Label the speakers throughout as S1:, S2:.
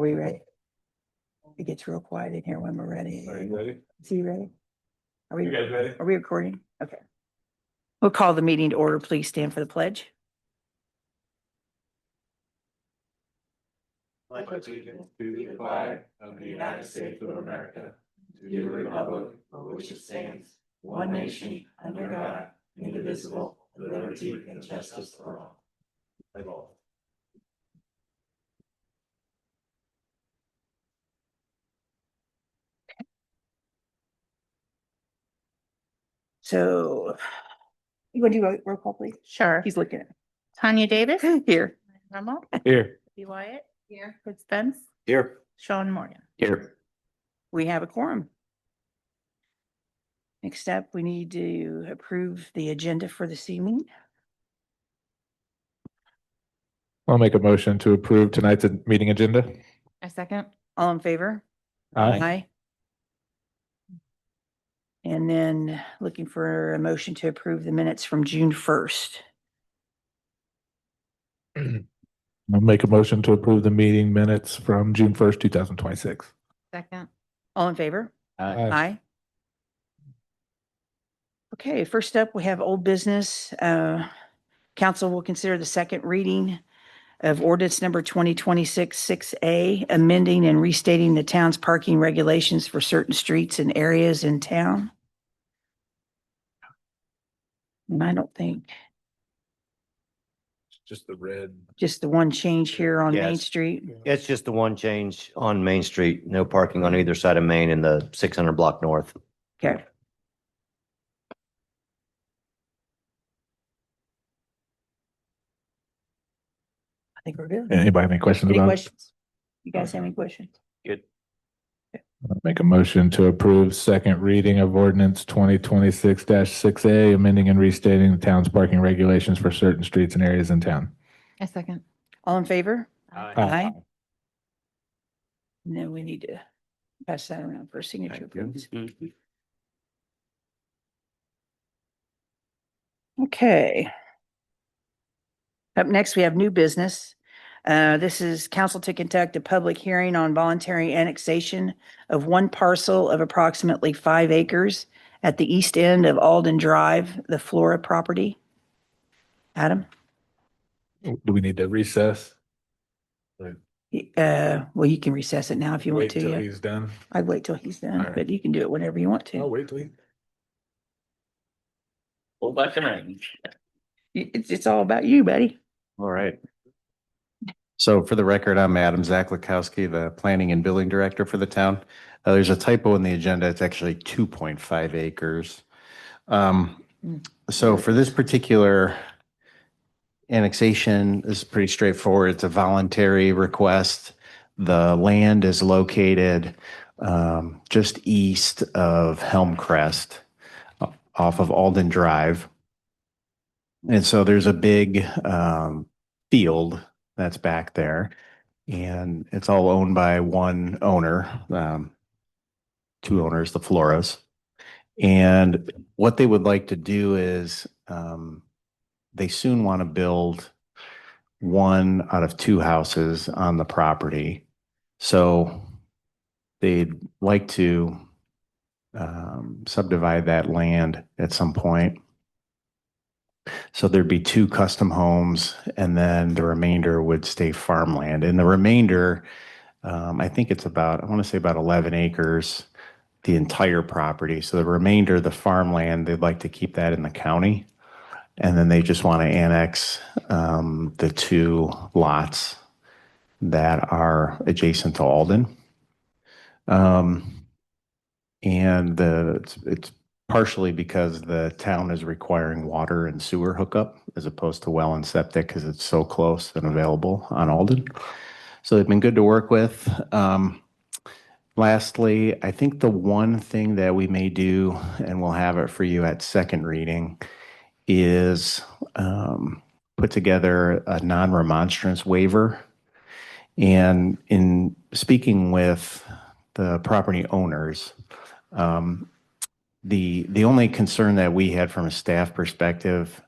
S1: we ready? It gets real quiet in here when we're ready.
S2: Are you ready?
S1: Is he ready? Are we,
S2: You guys ready?
S1: are we recording? Okay. We'll call the meeting to order. Please stand for the pledge.
S2: Pledge allegiance to the flag of the United States of America, to the republic for which it stands, one nation, under God, indivisible, with liberty and justice for all.
S1: So, you want to do a roll call, please?
S3: Sure.
S1: He's looking at
S3: Tanya Davis.
S1: here.
S3: Rummel.
S2: Here.
S3: B. Wyatt. Here. Fritz Spence.
S2: Here.
S3: Sean Morgan.
S2: Here.
S1: We have a quorum. Next up, we need to approve the agenda for this evening.
S4: I'll make a motion to approve tonight's meeting agenda.
S3: A second.
S1: All in favor?
S4: Aye.
S1: And then looking for a motion to approve the minutes from June 1st.
S4: I'll make a motion to approve the meeting minutes from June 1st, 2026.
S3: Second.
S1: All in favor?
S4: Aye.
S1: Aye. Okay, first up, we have old business. Council will consider the second reading of ordinance number 2026-6A, amending and restating the town's parking regulations for certain streets and areas in town. And I don't think,
S4: Just the red.
S1: just the one change here on Main
S5: Yes.
S1: Street.
S5: It's just the one change on Main Street, no parking on either side of Main in the 600 block north.
S1: Okay. I think we're good.
S4: Anybody have any questions
S1: Any
S4: about it?
S1: questions? You guys have any questions?
S4: I'll make a motion to approve second reading of ordinance 2026-6A, amending and restating the town's parking regulations for certain streets and areas in town.
S3: A second.
S1: All in favor?
S4: Aye.
S1: And then we need to pass that around for a signature,
S4: Thank you.
S1: please. Okay. Up next, we have new business. This is council to conduct a public hearing on voluntary annexation of one parcel of approximately 5 acres at the east end of Alden Drive, the Flora Property. Adam?
S4: Do we need to recess?
S1: Well, you can recess it now if you want
S4: Wait
S1: to.
S4: till
S1: Yeah.
S4: he's done.
S1: I'd wait till he's done,
S4: All right.
S1: but you can do it whenever you want to.
S4: I'll wait till he.
S2: Well, back in.
S1: It's all about you, buddy.
S6: All right. So for the record, I'm Adam Zaklikowski, the Planning and Building Director for the town. There's a typo in the agenda. It's actually 2.5 acres. So for this particular annexation is pretty straightforward. It's a voluntary request. The land is located just east of Helmcrest off of Alden Drive. And so there's a big field that's back there, and it's all owned by one owner, two owners, the Floras. And what they would like to do is they soon want to build 1 out of 2 houses on the property. So they'd like to subdivide that land at some point. So there'd be 2 custom homes, and then the remainder would stay farmland. And the remainder, I think it's about, I want to say about 11 acres, the entire property. So the remainder, the farmland, they'd like to keep that in the county. And then they just want to annex the 2 lots that are adjacent to Alden. And it's partially because the town is requiring water and sewer hookup as opposed to well and septic because it's so close and available on Alden. So they've been good to work with. Lastly, I think the one thing that we may do, and we'll have it for you at second reading, is put together a non-remonstrance waiver. And in speaking with the property owners, the only concern that we had from a staff perspective,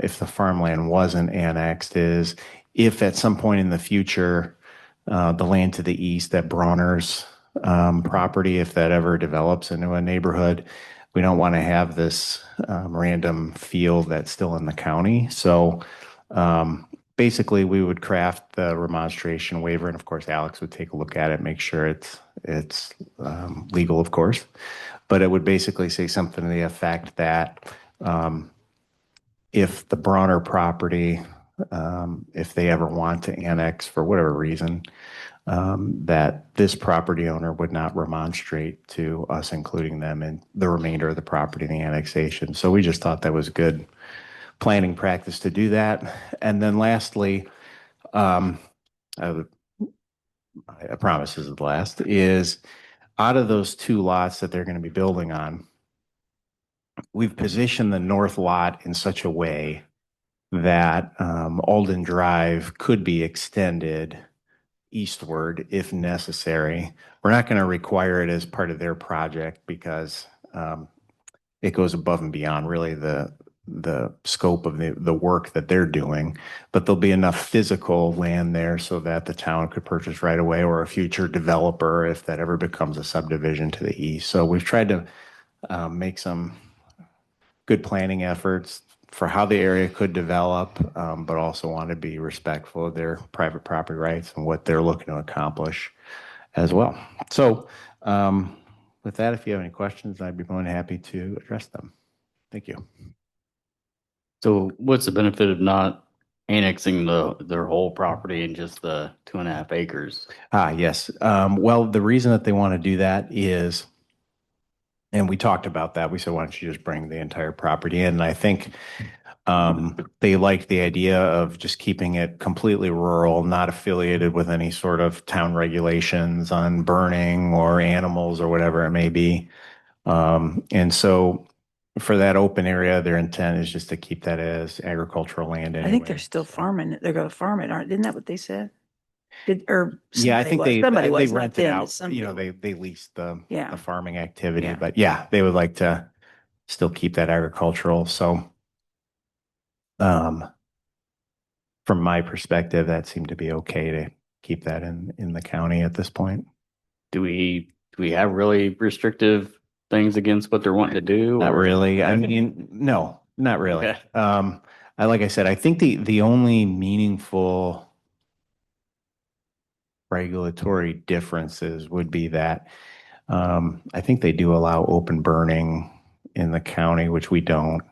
S6: if the farmland wasn't annexed, is if at some point in the future the land to the east at Bronner's property, if that ever develops into a neighborhood. We don't want to have this random field that's still in the county. So basically, we would craft the remonstration waiver, and of course, Alex would take a look at it, make sure it's legal, of course. But it would basically say something to the effect that if the Bronner property, if they ever want to annex for whatever reason, that this property owner would not remonstrate to us including them in the remainder of the property in the annexation. So we just thought that was good planning practice to do that. And then lastly, I promise this is the last, is out of those 2 lots that they're going to be building on, we've positioned the north lot in such a way that Alden Drive could be extended eastward if necessary. We're not going to require it as part of their project because it goes above and beyond really the scope of the work that they're doing, but there'll be enough physical land there so that the town could purchase right away, or a future developer if that ever becomes a subdivision to the east. So we've tried to make some good planning efforts for how the area could develop, but also want to be respectful of their private property rights and what they're looking to accomplish as well. So with that, if you have any questions, I'd be more than happy to address them. Thank you.
S7: So what's the benefit of not annexing their whole property in just the 2.5 acres?
S6: Yes. Well, the reason that they want to do that is, and we talked about that. We said, why don't you just bring the entire property in? And I think they liked the idea of just keeping it completely rural, not affiliated with any sort of town regulations on burning or animals or whatever it may be. And so for that open area, their intent is just to keep that as agricultural land anyway.
S1: I think they're still farming it. They're going to farm it, aren't? Isn't that what they said?
S6: Yeah, I think they
S1: was, not
S6: rent it
S1: them,
S6: out.
S1: it's some
S6: You know,
S1: people.
S6: they lease the
S1: Yeah.
S6: farming activity,
S1: Yeah.
S6: but yeah, they would like to still keep that agricultural. So, from my perspective, that seemed to be okay to keep that in the county at this point.
S7: Do we have really restrictive things against what they're wanting to do?
S6: Not
S7: or-
S6: really. I mean, no, not really.
S7: Okay.
S6: Like I said, I think the only meaningful regulatory differences would be that I think they do allow open burning in the county, which we don't.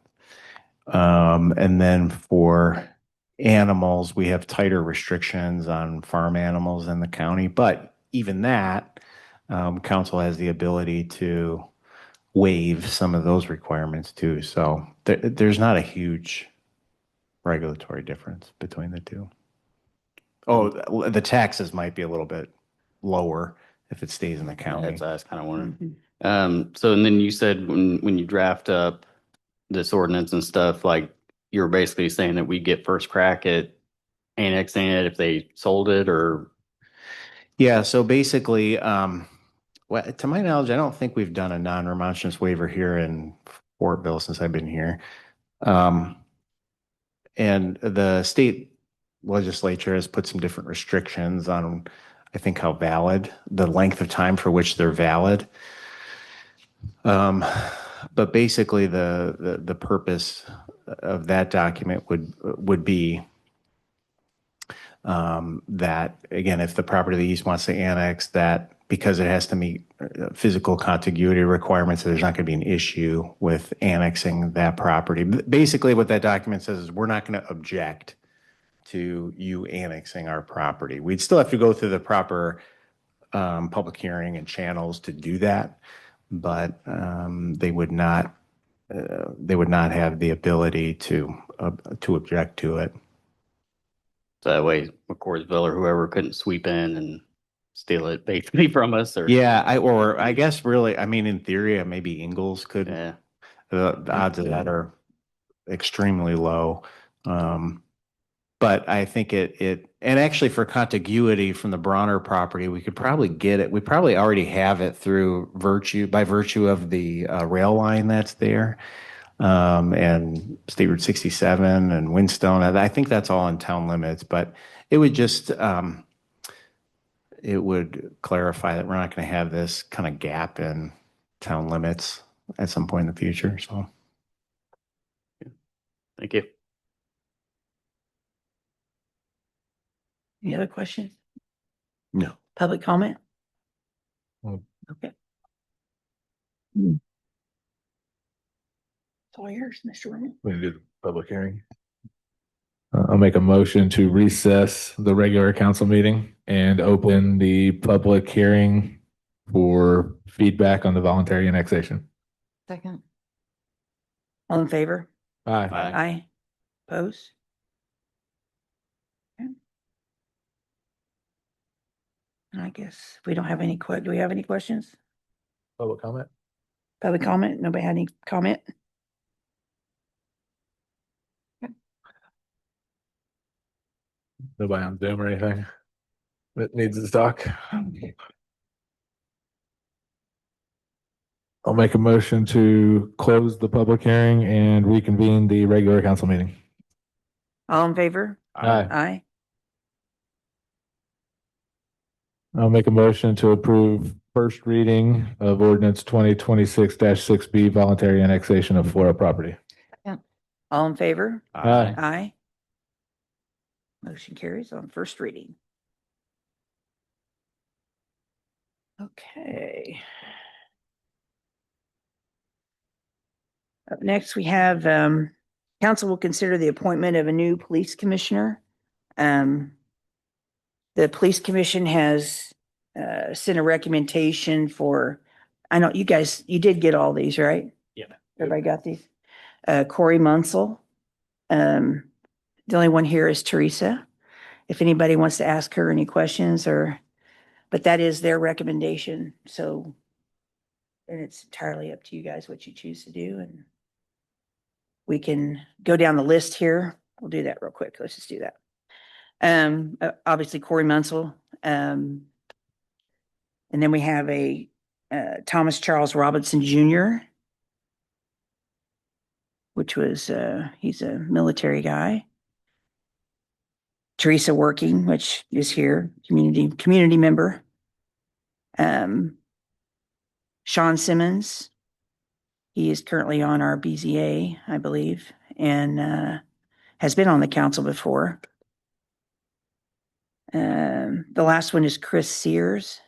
S6: And then for animals, we have tighter restrictions on farm animals in the county. But even that, council has the ability to waive some of those requirements too. So there's not a huge regulatory difference between the two. Oh, the taxes might be a little bit lower if it stays in the county.
S7: That's what I was kind of wondering.
S1: Mhm.
S7: So and then you said when you draft up this ordinance and stuff, like you're basically saying that we get first crack at annexing it if they sold it, or
S6: Yeah, so basically, well, to my knowledge, I don't think we've done a non-remonstrance waiver here in Fortville since I've been here. And the state legislature has put some different restrictions on, I think, how valid, the length of time for which they're valid. But basically, the purpose of that document would be that, again, if the property of the east wants to annex, that because it has to meet physical contiguity requirements, there's not going to be an issue with annexing that property. Basically, what that document says is we're not going to object to you annexing our property. We'd still have to go through the proper public hearing and channels to do that, but they would not have the ability to object to it.
S7: so that way McCoursville or whoever couldn't sweep in and steal it basically from us, or
S6: Yeah, I guess really, I mean, in theory, maybe Ingalls could.
S7: yeah.
S6: The odds of that are extremely low. But I think and actually for contiguity from the Bronner property, we could probably get it. We probably already have it by virtue of the rail line that's there. And State Route 67 and Windstone. I think that's all in town limits, but it would just, it would clarify that we're not going to have this kind of gap in town limits at some point in the future. So
S7: Thank you.
S1: Any other questions?
S6: no.
S1: Public comment?
S4: Well-
S1: Okay. It's all yours, Mr. Roman.
S4: We can do the public hearing. I'll make a motion to recess the regular council meeting and open the public hearing for feedback on the voluntary annexation.
S3: Second.
S1: All in favor?
S4: Aye.
S1: Aye. Oppose? Okay. And I guess we don't have any do we have any questions?
S4: Public comment?
S1: Public comment? Nobody had any comment?
S4: Nobody on Zoom or anything that needs to talk? I'll make a motion to close the public hearing and reconvene the regular council meeting.
S1: All in favor?
S4: Aye.
S1: Aye.
S4: I'll make a motion to approve first reading of ordinance 2026-6B, voluntary annexation of Flora Property.
S1: All in favor?
S4: Aye.
S1: Aye. Motion carries on first reading. Okay. Up next, we have, council will consider the appointment of a new police commissioner. The police commission has, sent a recommendation for, I know you guys, you did get all these, right?
S7: Yeah.
S1: Everybody got these? Corey Munsell. The only one here is Teresa. If anybody wants to ask her any questions but that is their recommendation. So, and it's entirely up to you guys what you choose to do. And we can go down the list here. We'll do that real quick. Let's just do that. Obviously Corey Munsell. And then we have a Thomas Charles Robinson Jr., which was, he's a military guy. Teresa Working, which is here, community member. Sean Simmons, he is currently on our BZA, I believe, and has been on the council before. The last one is Chris Sears,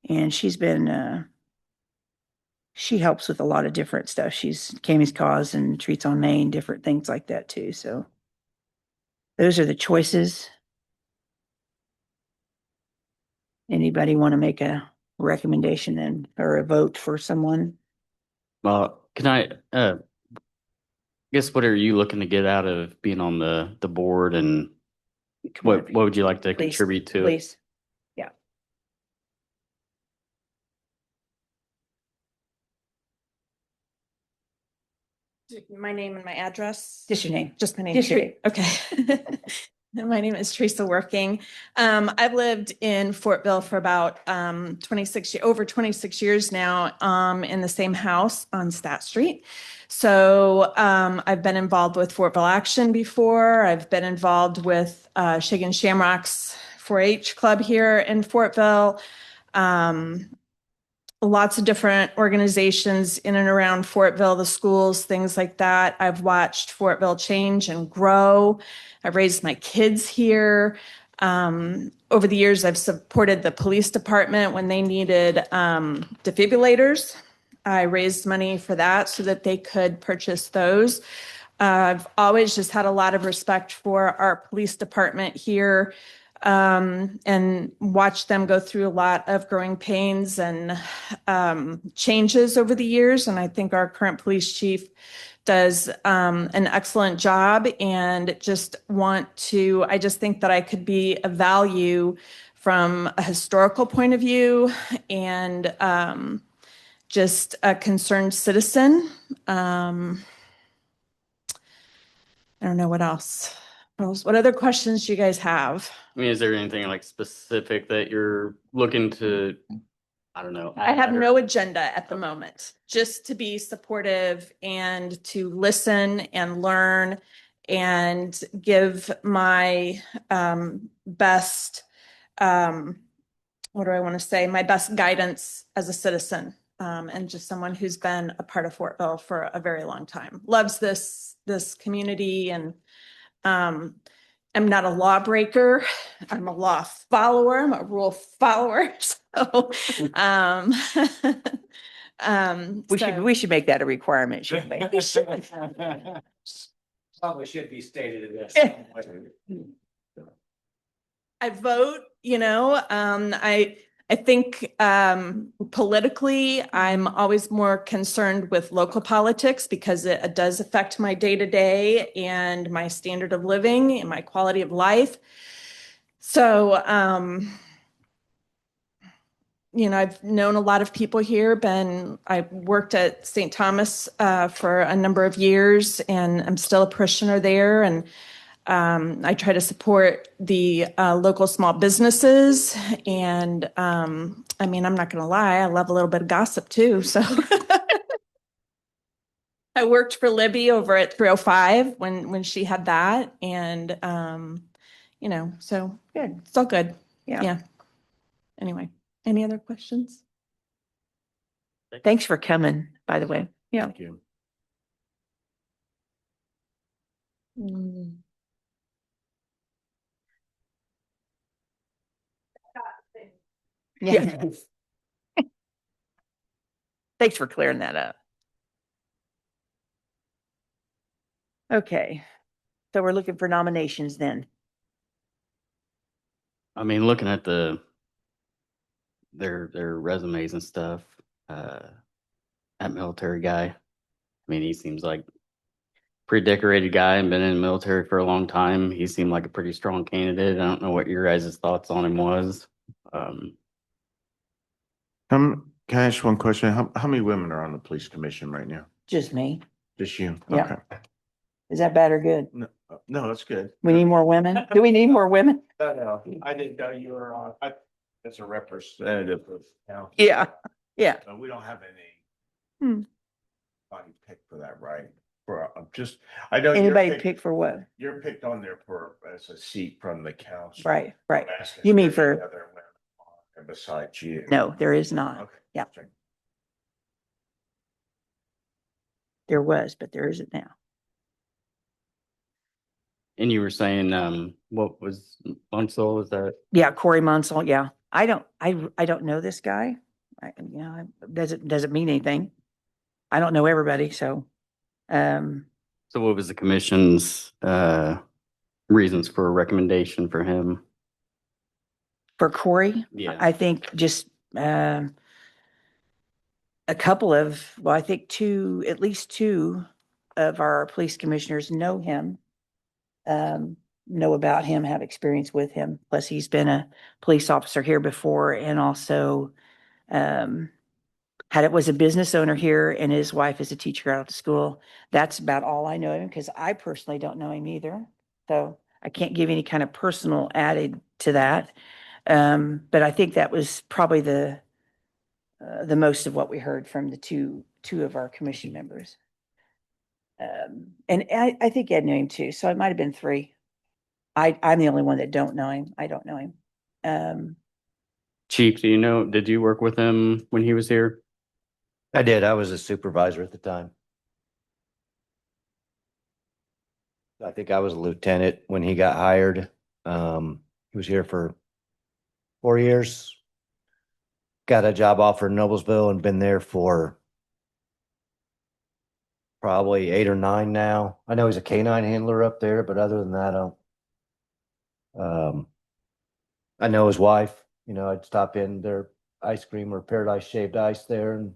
S1: and she's been, she helps with a lot of different stuff. She's Kami's Cause and Treats on Main, different things like that too. So those are the choices. Anybody want to make a recommendation then, or a vote for someone?
S7: Well, can I guess what are you looking to get out of being on the board, and
S1: Come on
S7: what would you like to
S1: Please,
S7: contribute to?
S1: Please. Yeah.
S8: My name and my address.
S1: Just your name.
S8: Just my name.
S1: Just your-
S8: period. Okay. My name is Teresa Working. I've lived in Fortville for about over 26 years now, in the same house on Stat Street. So I've been involved with Fortville Action before. I've been involved with Shagan Shamrock's 4-H club here in Fortville. Lots of different organizations in and around Fortville, the schools, things like that. I've watched Fortville change and grow. I've raised my kids here. Over the years, I've supported the police department when they needed defibrillators. I raised money for that so that they could purchase those. I've always just had a lot of respect for our police department here, and watched them go through a lot of growing pains and changes over the years. And I think our current police chief does an excellent job, and I just think that I could be of value from a historical point of view and just a concerned citizen. I don't know what else. What other questions do you guys have?
S7: I mean, is there anything like specific that you're looking to, I don't know?
S8: I have no agenda at the moment, just to be supportive and to listen and learn and give my best what do I want to say? My best guidance as a citizen, and just someone who's been a part of Fortville for a very long time. Loves this community, and I'm not a lawbreaker. I'm a law follower. I'm a rule follower. So,
S1: We should make that a requirement, shouldn't we?
S2: Probably should be stated in this.
S8: I vote, I think politically, I'm always more concerned with local politics because it does affect my day-to-day and my standard of living and my quality of life. So, I've known a lot of people here, I worked at St. Thomas for a number of years, and I'm still a parishioner there. And I try to support the local small businesses. And I'm not going to lie, I love a little bit of gossip too. So I worked for Libby over at 305 when she had that. And, so
S1: Good.
S8: it's all good.
S1: Yeah.
S8: Yeah. Anyway, any other questions?
S1: Thanks for coming, by the way. Yeah.
S6: Thank you.
S1: Yeah. Thanks for clearing that up. Okay. So we're looking for nominations then.
S7: I mean, looking at their resumes and stuff, that military guy, I mean, he seems like pretty decorated guy and been in the military for a long time. He seemed like a pretty strong candidate. I don't know what your guys' thoughts on him was.
S9: Can I ask one question? How many women are on the police commission right now?
S1: Just me.
S9: Just you?
S1: Yeah.
S9: Okay.
S1: Is that bad or good?
S9: No, that's good.
S1: We need more women? Do we need more women?
S9: No, I didn't know you were on. That's a representative of town.
S1: Yeah. Yeah.
S9: We don't have any body pick for that, right? I know.
S1: Anybody pick for what?
S9: You're picked on there as a seat from the council.
S1: Right, right.
S9: I'm asking
S1: You mean
S9: if
S1: for-
S9: any other women on besides you?
S1: No, there is not.
S9: Okay.
S1: Yeah. There was, but there isn't now.
S7: And you were saying, what was Munsell? Was that?
S1: Yeah, Corey Munsell. Yeah. I don't know this guy. Doesn't mean anything. I don't know everybody. So,
S7: So what was the commission's reasons for a recommendation for him?
S1: for Corey,
S7: Yeah.
S1: I think just, a couple of, well, I think at least two of our police commissioners know him. Know about him, have experience with him. Plus he's been a police officer here before and also, was a business owner here and his wife is a teacher out of school. That's about all I know him because I personally don't know him either. So I can't give any kind of personal added to that. But I think that was probably the most of what we heard from the two of our commission members. And I think Ed knew him too, so it might have been three. I'm the only one that don't know him. I don't know him.
S7: Chief, did you work with him when he was here?
S5: I did. I was a supervisor at the time. I think I was a lieutenant when he got hired. He was here for 4 years. Got a job offer in Noblesville and been there for probably 8 or 9 now. I know he's a canine handler up there, but other than that, I know his wife. I'd stop in their ice cream or Paradise Shaved Ice there and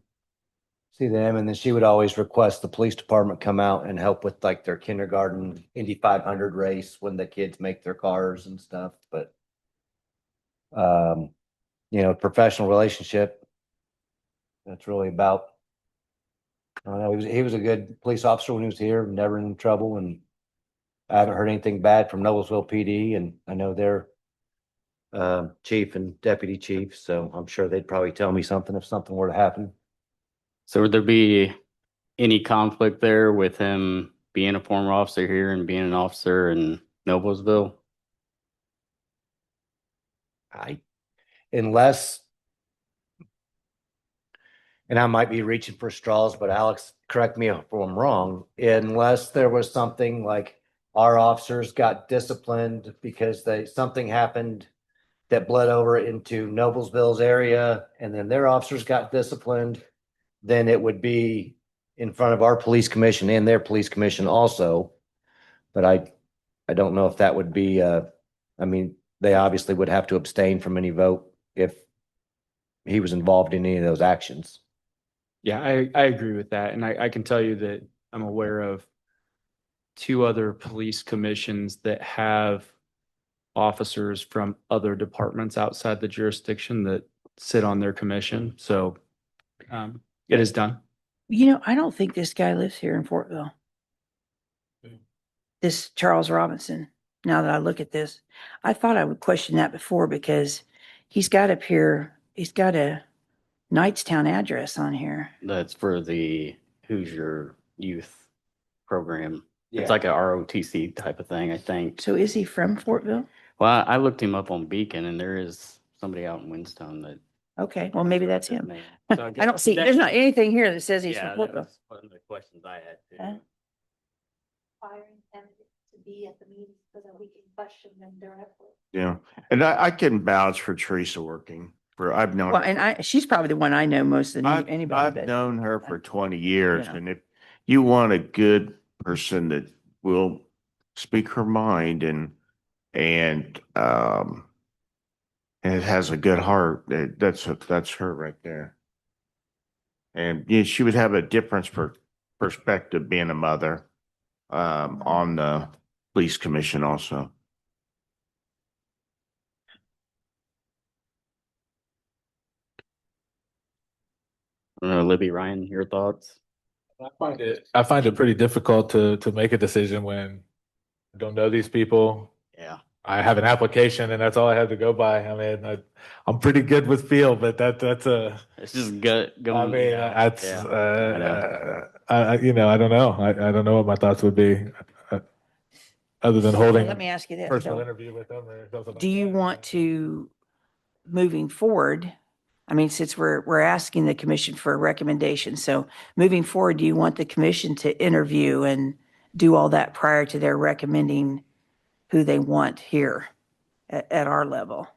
S5: see them. And then she would always request the police department come out and help with like their kindergarten Indy 500 race when the kids make their cars and stuff. But, professional relationship. That's really about. I don't know. He was a good police officer when he was here, never in trouble, and I haven't heard anything bad from Noblesville PD. And I know their chief and deputy chief, so I'm sure they'd probably tell me something if something were to happen.
S7: So would there be any conflict there with him being a former officer here and being an officer in Noblesville?
S5: unless, and I might be reaching for straws, but Alex, correct me if I'm wrong, unless there was something like our officers got disciplined because something happened that bled over into Noblesville's area, and then their officers got disciplined, then it would be in front of our police commission and their police commission also. But I don't know if that would be, I mean, they obviously would have to abstain from any vote if he was involved in any of those actions.
S10: Yeah, I agree with that. And I can tell you that I'm aware of two other police commissions that have officers from other departments outside the jurisdiction that sit on their commission. So it is done.
S1: You know, I don't think this guy lives here in Fortville. This Charles Robinson, now that I look at this, I thought I would question that before because he's got up here, he's got a Knightstown address on here.
S7: That's for the Hoosier Youth Program.
S5: Yeah.
S7: It's like a ROTC type of thing, I think.
S1: So is he from Fortville?
S7: Well, I looked him up on Beacon, and there is somebody out in Winstone that.
S1: Okay, well, maybe that's him.
S7: So
S1: I don't see, there's not anything here that says he's
S7: Yeah,
S1: from
S7: that
S1: Fortville.
S7: was one of the questions I had too.
S1: Huh?
S11: Requiring candidates to be at the meeting so that we can question them directly.
S9: Yeah, and I can vouch for Teresa working for, I've known.
S1: Well, and she's probably the one I know most than anybody,
S9: I've
S1: but
S9: known her for 20 years,
S1: Yeah.
S9: and if you want a good person that will speak her mind and it has a good heart, that's her right there. And yeah, she would have a difference for perspective being a mother on the police commission also.
S7: I don't know, Libby, Ryan, your thoughts?
S4: I find it pretty difficult to make a decision when I don't know these people.
S7: Yeah.
S4: I have an application and that's all I have to go by. I mean, I'm pretty good with feel, but that's a,
S7: It's just gut
S4: I
S7: going.
S4: mean, that's,
S7: Yeah, I know.
S4: I don't know. I don't know what my thoughts would be other than holding
S1: let me ask you
S4: a
S1: this.
S4: personal
S1: though.
S4: interview with them or something.
S1: Do you want to, moving forward, I mean, since we're asking the commission for a recommendation, so moving forward, do you want the commission to interview and do all that prior to their recommending who they want here at our level?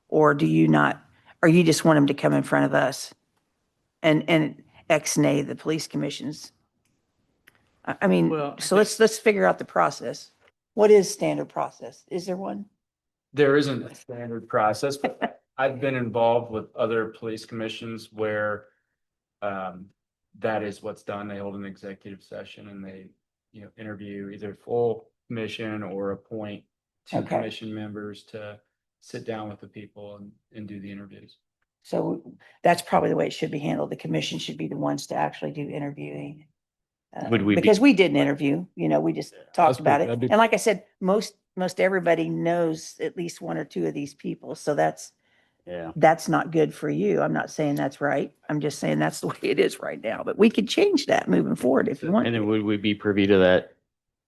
S1: Or do you not, or you just want them to come in front of us and ex-nay the police commissions? I mean,
S10: Well,
S1: so let's figure out the process. What is standard process? Is there one?
S10: There isn't a standard process, but I've been involved with other police commissions where that is what's done. They hold an executive session and they, interview either full commission or appoint two
S1: Okay.
S10: commission members to sit down with the people and do the interviews.
S1: So that's probably the way it should be handled. The commission should be the ones to actually do interviewing.
S7: Would we be-
S1: Because we did an interview, we just talked about it.
S4: that'd be-
S1: And like I said, most everybody knows at least one or two of these people. So that's not good for you. I'm not saying that's right. I'm just saying that's the way it is right now, but we could change that moving forward if you want.
S7: And then would we be privy to that?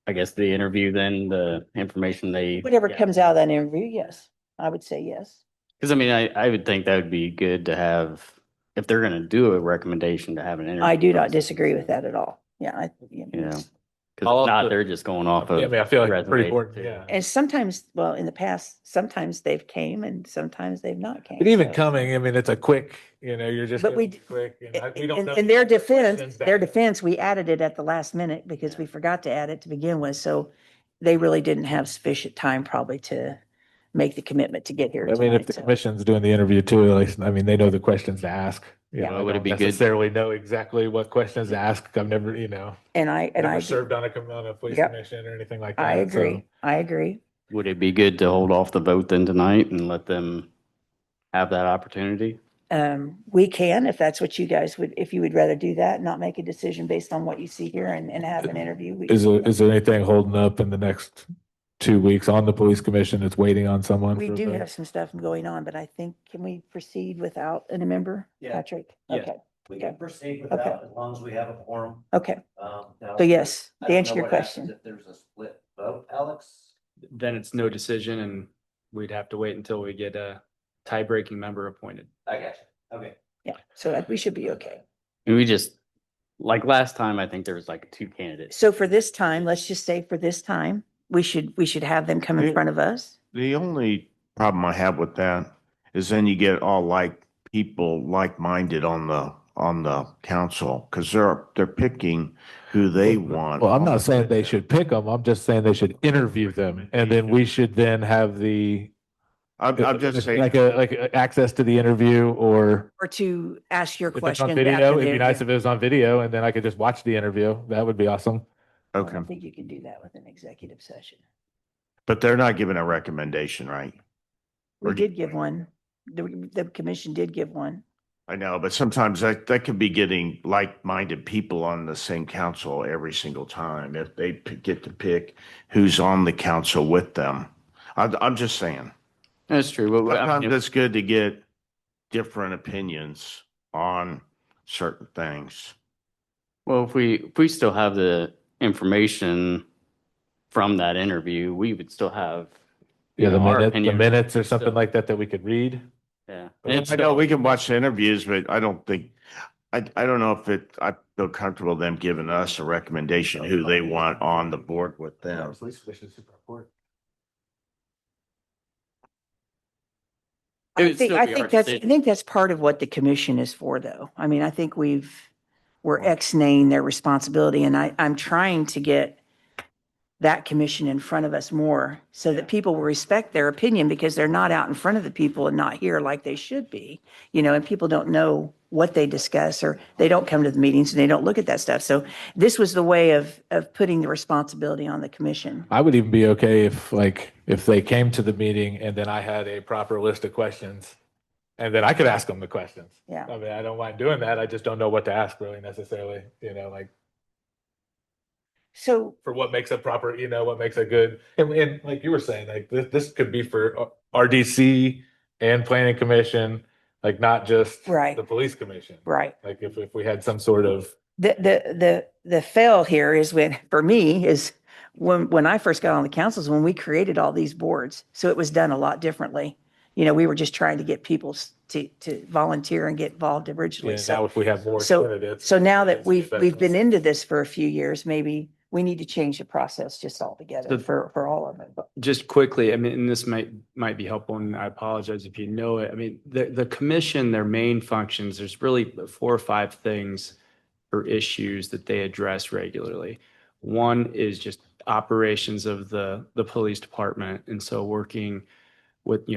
S7: I guess the interview, then the information they.
S1: Whatever comes out of that interview, yes, I would say yes.
S7: Because I mean, I would think that would be good to have, if they're going to do a recommendation, to have an interview.
S1: I do not
S7: process.
S1: disagree with that at all. Yeah.
S7: Because if not, they're just going off of.
S4: Yeah, I mean, I feel like it's pretty
S7: resume
S4: important,
S7: too.
S4: yeah.
S1: And sometimes, well, in the past, sometimes they've came and sometimes they've not came.
S4: But even
S1: so-
S4: coming, I mean, it's a quick, you're just.
S1: But
S4: gonna
S1: we-
S4: be quick, and we don't know
S1: In their
S4: the questions
S1: defense, we added it at the last minute because we forgot to add it to begin with. So they really didn't have sufficient time probably to make the commitment to get here
S4: I mean, if
S1: tonight.
S4: the
S1: So
S4: commission's doing the interview too, at least, I mean, they know the questions to ask.
S1: Yeah.
S4: I
S7: Would it
S4: don't
S7: be good-
S4: necessarily know exactly what questions to ask. I've never,
S1: And I
S4: never served on a police
S1: Yep.
S4: commission or anything like that.
S1: I
S4: so-
S1: agree. I agree.
S7: Would it be good to hold off the vote then tonight and let them have that opportunity?
S1: We can, if that's what you guys would, if you would rather do that, not make a decision based on what you see here and have an interview. we-
S4: Is there anything holding up in the next 2 weeks on the police commission that's waiting on someone?
S1: We
S4: for a
S1: do
S4: vote?
S1: have some stuff going on, but I think, can we proceed without a member?
S5: Yeah.
S1: Patrick?
S10: Yeah.
S1: Okay,
S5: We can proceed with
S1: Okay.
S5: that as long as we have a quorum.
S1: okay.
S5: Now,
S1: So yes,
S5: I
S1: to
S5: don't
S1: answer
S5: know
S1: your
S5: what happens
S1: question.
S5: If there's a split vote, Alex?
S10: Then it's no decision and we'd have to wait until we get tie-breaking member appointed.
S5: I got you. Okay.
S1: Yeah, so we should be okay.
S7: And we just, like last time, I think there was like two candidates.
S1: So for this time, let's just say for this time, we should have them come in
S9: Yeah.
S1: front of us.
S9: The only problem I have with that is then you get all people like-minded on the council because they're picking who they want.
S4: Well, I'm not saying they should pick them. I'm just saying they should interview them, and then we should then have
S9: I'm just saying.
S4: like access to the interview, or
S1: Or to ask your
S4: if it's
S1: question.
S4: on video, it'd be nice if it was on video, and then I could just watch the interview. That would be awesome.
S1: I
S9: Okay,
S1: don't think you can do that with an executive session.
S9: but they're not giving a recommendation, right?
S1: We
S9: Or-
S1: did give one. The commission did give one.
S9: I know, but sometimes that could be getting like-minded people on the same council every single time if they get to pick who's on the council with them. I'm just saying.
S7: That's true. But I
S9: Sometimes
S7: mean,
S9: it's good to get different opinions on certain things.
S7: well, if we still have the information from that interview, we would still have.
S4: Yeah, the
S7: our
S4: the
S7: opinion.
S4: minutes or something
S7: Still-
S4: like that we could read.
S7: Yeah.
S4: But
S7: And it's
S9: I know we can watch the interviews, but I don't think, I don't know if I feel comfortable them giving us a recommendation who they want on the board with them.
S7: It
S1: I
S7: would
S1: think,
S7: still
S1: I
S7: be
S1: think
S7: our
S1: that's, I
S7: decision.
S1: think that's part of what the commission is for, though. I mean, I think we're ex-naying their responsibility, and I'm trying to get that commission in front of us more so that people will respect their opinion because they're not out in front of the people and not here like they should be, and people don't know what they discuss, or they don't come to the meetings and they don't look at that stuff. So this was the way of putting the responsibility on the commission.
S4: I would even be okay if they came to the meeting and then I had a proper list of questions, and then I could ask them the questions.
S1: Yeah.
S4: I mean, I don't mind doing that. I just don't know what to ask really necessarily,
S1: So
S4: for what makes a proper, what makes a good, and like you were saying, like this could be for RDC and planning commission, like not just
S1: Right.
S4: the police commission.
S1: right.
S4: Like if we had some sort of,
S1: The fail here is for me, is when I first got on the councils, when we created all these boards. So it was done a lot differently. We were just trying to get people to volunteer and get involved originally.
S4: now if we have more
S1: So
S4: candidates.
S1: now that
S4: it's
S1: we've
S4: better.
S1: been into this for a few years, maybe we need to change the process just altogether
S10: So-
S1: for all of it.
S10: Just quickly, I mean, and this might be helpful, and I apologize if you know it. I mean, the commission, their main functions, there's really 4 or 5 things or issues that they address regularly. One is just operations of the police department. And so working with,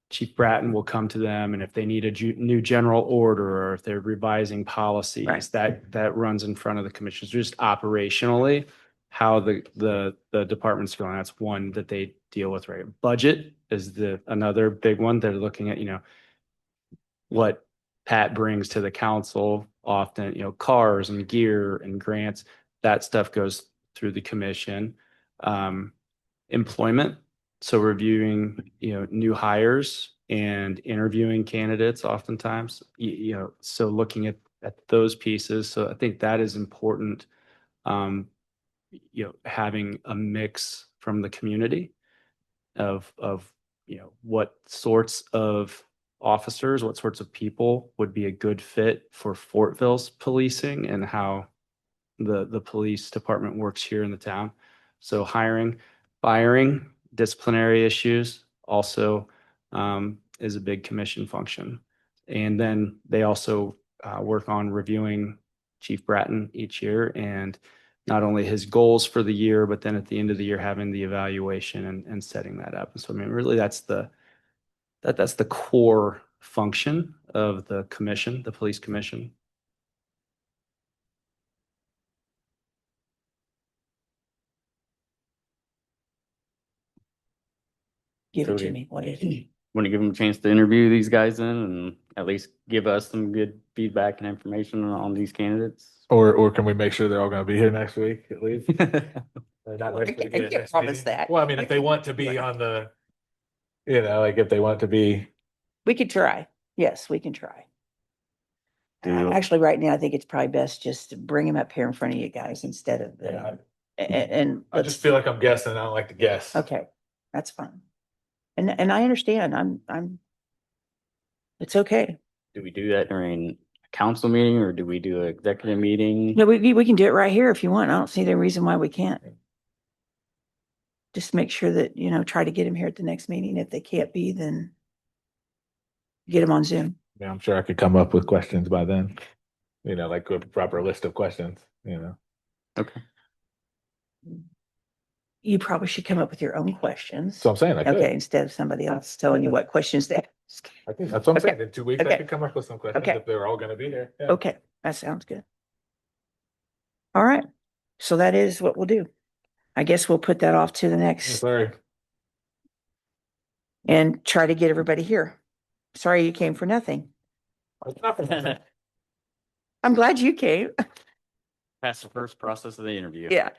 S10: Chief Bratton will come to them, and if they need a new general order, or if they're revising policies,
S1: Right.
S10: that runs in front of the commissioners. Just operationally, how the department's going. That's one that they deal with, right? Budget is another big one. They're looking at, what Pat brings to the council often, cars and gear and grants, that stuff goes through the commission. Employment, so reviewing, new hires and interviewing candidates oftentimes, so looking at those pieces. So I think that is important. Having a mix from the community of what sorts of officers, what sorts of people would be a good fit for Fortville's policing and how the police department works here in the town. So hiring, firing, disciplinary issues also is a big commission function. And then they also work on reviewing Chief Bratton each year, and not only his goals for the year, but then at the end of the year, having the evaluation and setting that up. And so, I mean, really that's the core function of the commission, the police commission.
S1: Give it
S7: So
S1: to me. What is it?
S7: Want to give them a chance to interview these guys in and at least give us some good feedback and information on these candidates?
S4: Or can we make sure they're all going to be here next week at least? Or not next week,
S1: I can't
S4: next
S1: promise
S4: meeting?
S1: that.
S4: Well, I mean, if they want to be on the, like if they want to be,
S1: We could try. Yes, we can try.
S9: Do-
S1: Actually, right now, I think it's probably best just to bring him up here in front of you guys instead of,
S4: Yeah,
S1: and.
S4: I just feel like I'm guessing. I don't like to guess.
S1: Okay, that's fine. And I understand. I'm It's okay.
S7: Do we do that during a council meeting or do we do an executive meeting?
S1: No, we can do it right here if you want. I don't see any reason why we can't. Just make sure that, try to get them here at the next meeting. If they can't be, then get them on Zoom.
S4: Yeah, I'm sure I could come up with questions by then. Like a proper list of questions,
S7: Okay.
S1: You probably should come up with your own questions.
S4: So I'm saying I could.
S1: Okay, instead of somebody else telling you what questions to ask.
S4: I think that's what I'm
S1: Okay.
S4: saying. In 2 weeks, I
S1: Okay.
S4: could come up with some questions
S1: Okay.
S4: if they're all gonna be here. Yeah.
S1: Okay, that sounds good. All right, so that is what we'll do. I guess we'll put that off to the next
S4: Sorry.
S1: and try to get everybody here. Sorry you came for nothing. I'm glad you came.
S7: Pass the first process of the interview.
S1: Yeah,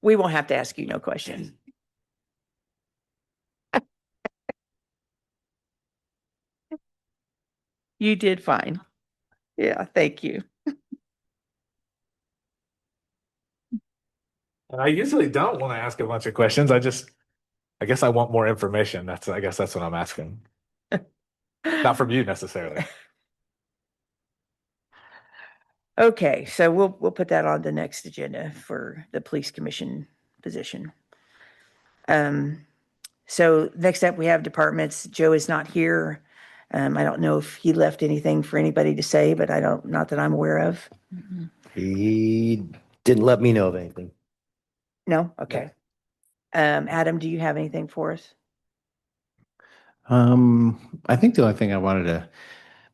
S1: we won't have to ask you no questions. You did fine. Yeah, thank you.
S4: And I usually don't want to ask a bunch of questions. I guess I want more information. I guess that's what I'm asking. Not from you necessarily.
S1: Okay, so we'll put that on the next agenda for the police commission position. So next up we have departments. Joe is not here. I don't know if he left anything for anybody to say, but not that I'm aware of.
S5: He didn't let me know of anything.
S1: No? Okay. Adam, do you have anything for us?
S6: I think the only thing I wanted to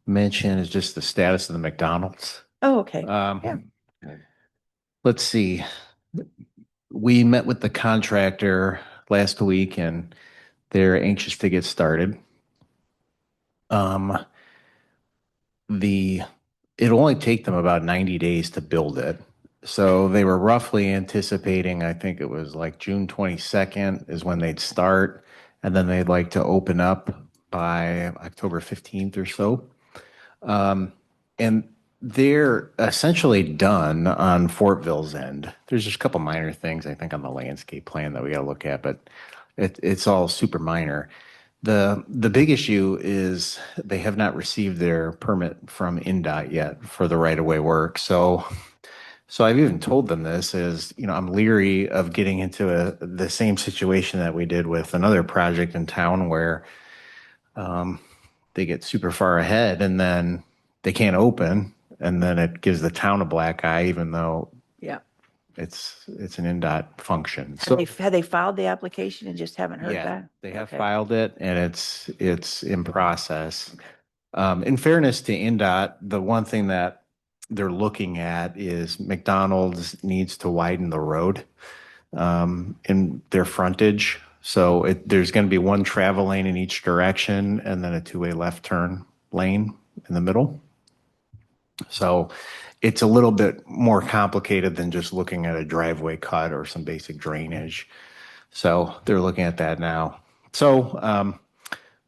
S6: mention is just the status of the McDonald's.
S1: Oh, okay.
S6: Let's see. We met with the contractor last week and they're anxious to get started. It'll only take them about 90 days to build it. So they were roughly anticipating, I think it was like June 22nd is when they'd start. And then they'd like to open up by October 15th or so. And they're essentially done on Fortville's end. There's just a couple minor things, I think, on the landscape plan that we got to look at, but it's all super minor. The big issue is they have not received their permit from INDOT yet for the right-of-way work. So I've even told them this is, I'm leery of getting into the same situation that we did with another project in town where they get super far ahead and then they can't open, and then it gives the town a black eye, even though
S1: Yeah.
S6: it's an INDOT function. So
S1: Have they filed the application and just haven't heard
S6: yeah,
S1: back?
S6: they have
S1: Okay.
S6: filed it and it's in process. In fairness to INDOT, the one thing that they're looking at is McDonald's needs to widen the road in their frontage. So there's going to be one travel lane in each direction and then a two-way left turn lane in the middle. So it's a little bit more complicated than just looking at a driveway cut or some basic drainage. So they're looking at that now. So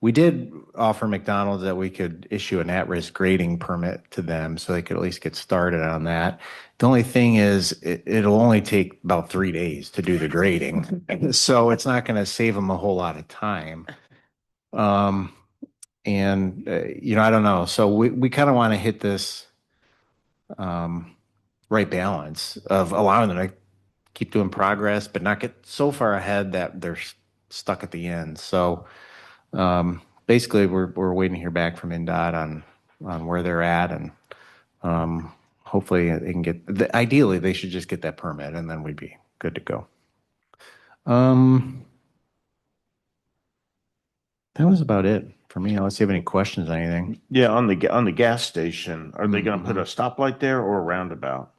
S6: we did offer McDonald's that we could issue an at-risk grading permit to them so they could at least get started on that. The only thing is it'll only take about 3 days to do the grading. So it's not going to save them a whole lot of time. I don't know. So we kind of want to hit this right balance of allowing them to keep doing progress, but not get so far ahead that they're stuck at the end. So basically, we're waiting to hear back from INDOT on where they're at, and hopefully they can get. Ideally, they should just get that permit, and then we'd be good to go. That was about it for me. Unless you have any questions on anything.
S9: Yeah, on the gas station, are they gonna put a stoplight there or a roundabout?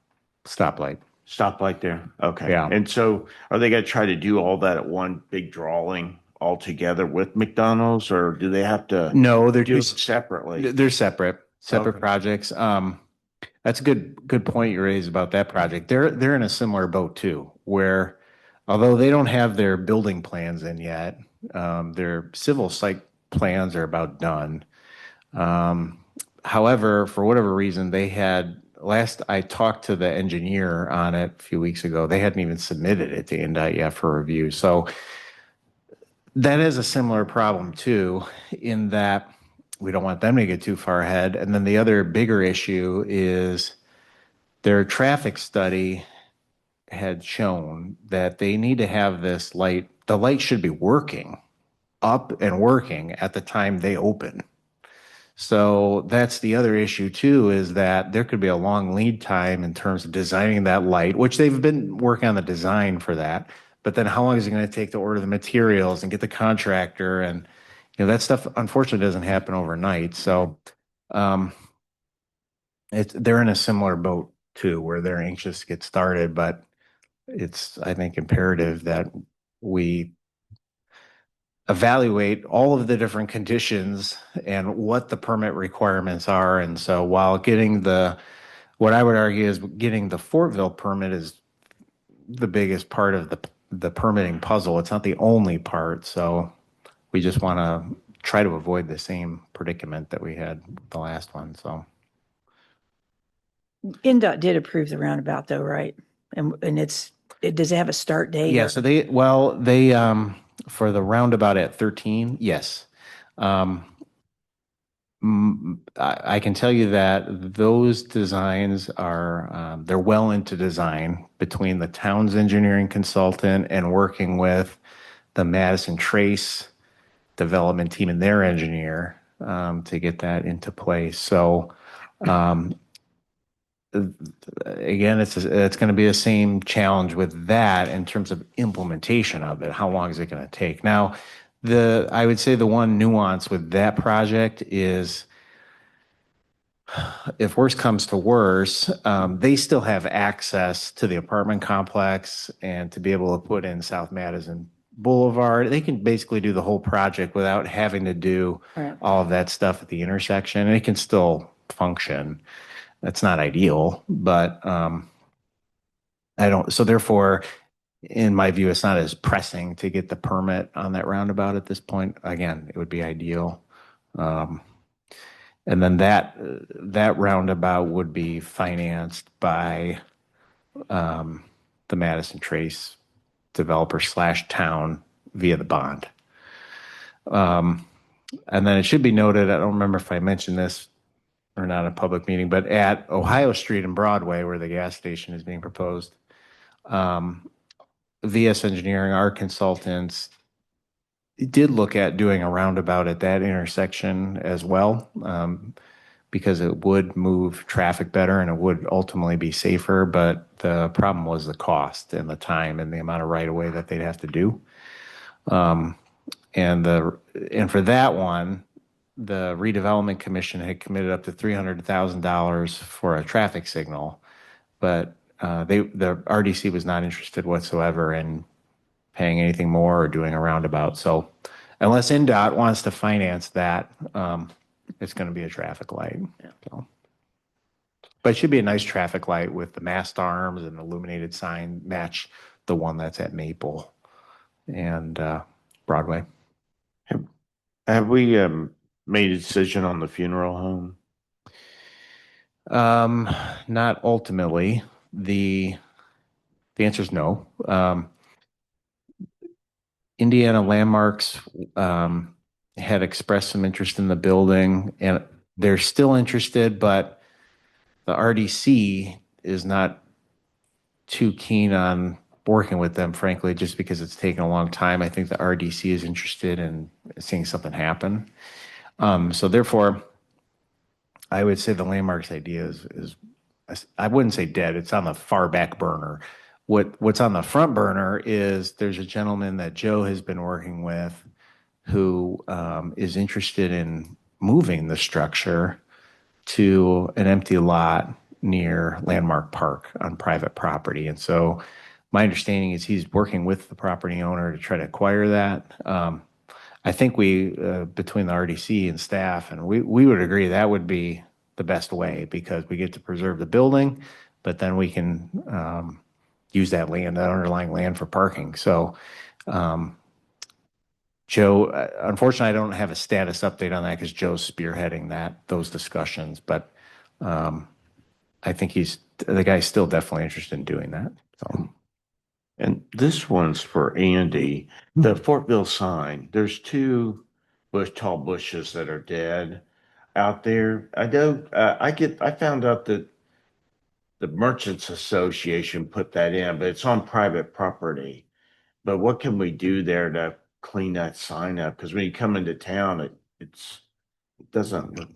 S6: Stoplight.
S9: Stoplight there? Okay.
S6: Yeah.
S9: And so are they gonna try to do all that at one big drawing all together with McDonald's, or do they have to
S6: No, they're
S9: do it
S6: just
S9: separately?
S6: They're separate
S9: Okay.
S6: projects. That's a good point you raised about that project. They're in a similar boat too, where although they don't have their building plans in yet, their civil site plans are about done. However, for whatever reason, last I talked to the engineer on it a few weeks ago, they hadn't even submitted it to INDOT yet for review. So that is a similar problem too, in that we don't want them to get too far ahead. And then the other bigger issue is their traffic study had shown that they need to have this light, the light should be working, up and working at the time they open. So that's the other issue too, is that there could be a long lead time in terms of designing that light, which they've been working on the design for that. But then how long is it going to take to order the materials and get the contractor? And, that stuff unfortunately doesn't happen overnight. So um, they're in a similar boat too, where they're anxious to get started, but it's, I think, imperative that we evaluate all of the different conditions and what the permit requirements are. And so while what I would argue is getting the Fortville permit is the biggest part of the permitting puzzle. It's not the only part. So we just want to try to avoid the same predicament that we had with the last one. So
S1: NDOT did approve the roundabout though, right? And does it have a start date?
S6: yeah,
S1: or-
S6: so they for the roundabout at 13, yes. I can tell you that those designs are, they're well into design between the town's engineering consultant and working with the Madison Trace development team and their engineer to get that into place. So again, it's going to be the same challenge with that in terms of implementation of it. How long is it going to take? Now, I would say the one nuance with that project is, if worse comes to worse, they still have access to the apartment complex and to be able to put in South Madison Boulevard. They can basically do the whole project without having to do
S1: Right.
S6: all of that stuff at the intersection, and it can still function. That's not ideal, but so therefore, in my view, it's not as pressing to get the permit on that roundabout at this point. Again, it would be ideal. And then that roundabout would be financed by the Madison Trace developer / town via the bond. And then it should be noted, I don't remember if I mentioned this or not in a public meeting, but at Ohio Street and Broadway, where the gas station is being proposed, VS Engineering, our consultants, did look at doing a roundabout at that intersection as well, because it would move traffic better and it would ultimately be safer. But the problem was the cost and the time and the amount of right of way that they'd have to do. And for that one, the redevelopment commission had committed up to $300,000 for a traffic signal, but the RDC was not interested whatsoever in paying anything more or doing a roundabout. So unless NDOT wants to finance that, it's going to be a traffic light. So. But it should be a nice traffic light with the mast arms and illuminated sign match the one that's at Maple and Broadway.
S9: Have we made a decision on the funeral home?
S6: Not ultimately. The answer is no. Indiana Landmarks had expressed some interest in the building, and they're still interested, but the RDC is not too keen on working with them, frankly, just because it's taken a long time. I think the RDC is interested in seeing something happen. So therefore, I would say the Landmarks idea is I wouldn't say dead. It's on the far back burner. What's on the front burner is there's a gentleman that Joe has been working with who is interested in moving the structure to an empty lot near Landmark Park on private property. And so my understanding is he's working with the property owner to try to acquire that. I think between the RDC and staff, and we would agree that would be the best way, because we get to preserve the building, but then we can use that underlying land for parking. So Joe, unfortunately, I don't have a status update on that because Joe's spearheading those discussions, but I think the guy's still definitely interested in doing that. So.
S9: And this one's for Andy. The Fortville sign, there's two tall bushes that are dead. out there. I know, I found out that the Merchants Association put that in, but it's on private property. But what can we do there to clean that sign up? Because when you come into town, it doesn't look.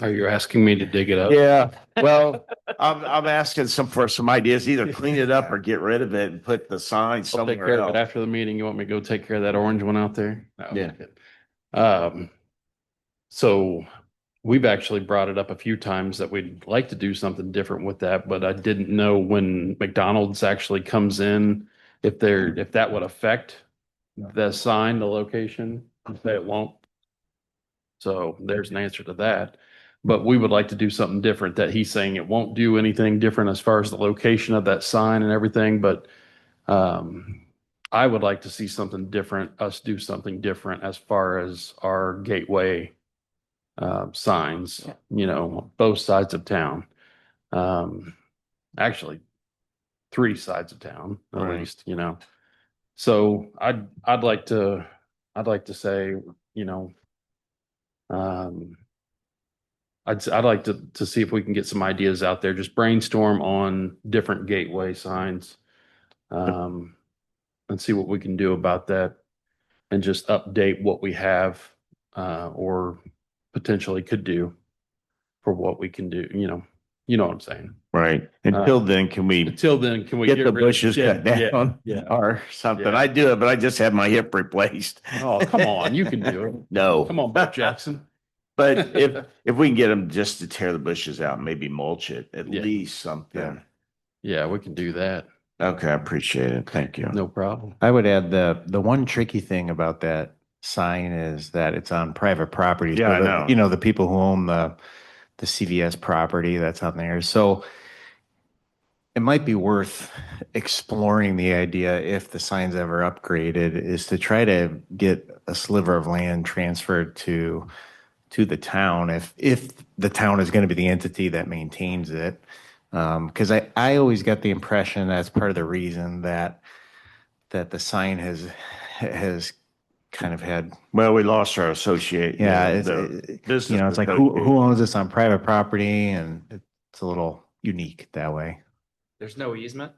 S2: Are you asking me to dig it up?
S9: Yeah, well, I'm asking for some ideas, either clean it up or get rid of it and put the sign
S2: I'll take
S9: somewhere
S2: care of it
S9: else.
S2: after the meeting. You want me to go take care of that orange one out there? No, I'm
S9: Yeah.
S2: kidding. So we've actually brought it up a few times that we'd like to do something different with that, but I didn't know when McDonald's actually comes in, if that would affect the sign, the location, say it won't. So there's an answer to that. But we would like to do something different that he's saying it won't do anything different as far as the location of that sign and everything, but I would like to see something different, us do something different as far as our gateway signs, both sides of town. Actually, three sides of town, at
S9: Right.
S2: least. So I'd like to say, um, I'd like to see if we can get some ideas out there, just brainstorm on different gateway signs. And see what we can do about that and just update what we have, or potentially could do for what we can do, you know what I'm saying?
S9: Right. Until then, can we
S2: Until then, can we
S9: get the
S2: rid of
S9: bushes cut
S2: dead-
S9: down
S2: Yeah.
S9: or something?
S2: Yeah.
S9: I do it, but I just had my hip replaced.
S2: Oh, come on, you can do it.
S9: No.
S2: Come on, Bo Jackson.
S9: But if we can get them just to tear the bushes out, maybe mulch it, at
S2: Yeah.
S9: least something.
S2: Yeah, we can do that.
S9: Okay, I appreciate it. Thank you.
S2: No problem.
S6: I would add the one tricky thing about that sign is that it's on private property.
S9: Yeah,
S6: So
S9: I
S6: the-
S9: know.
S6: You know, the people who own the CVS property that's on there. So it might be worth exploring the idea, if the sign's ever upgraded, is to try to get a sliver of land transferred to the town, if the town is going to be the entity that maintains it. Because I always got the impression that's part of the reason that the sign has kind of had,
S9: Well, we lost our associate.
S6: yeah,
S9: the business.
S6: it's like who owns this on private property, and it's a little unique that way.
S10: There's no easement.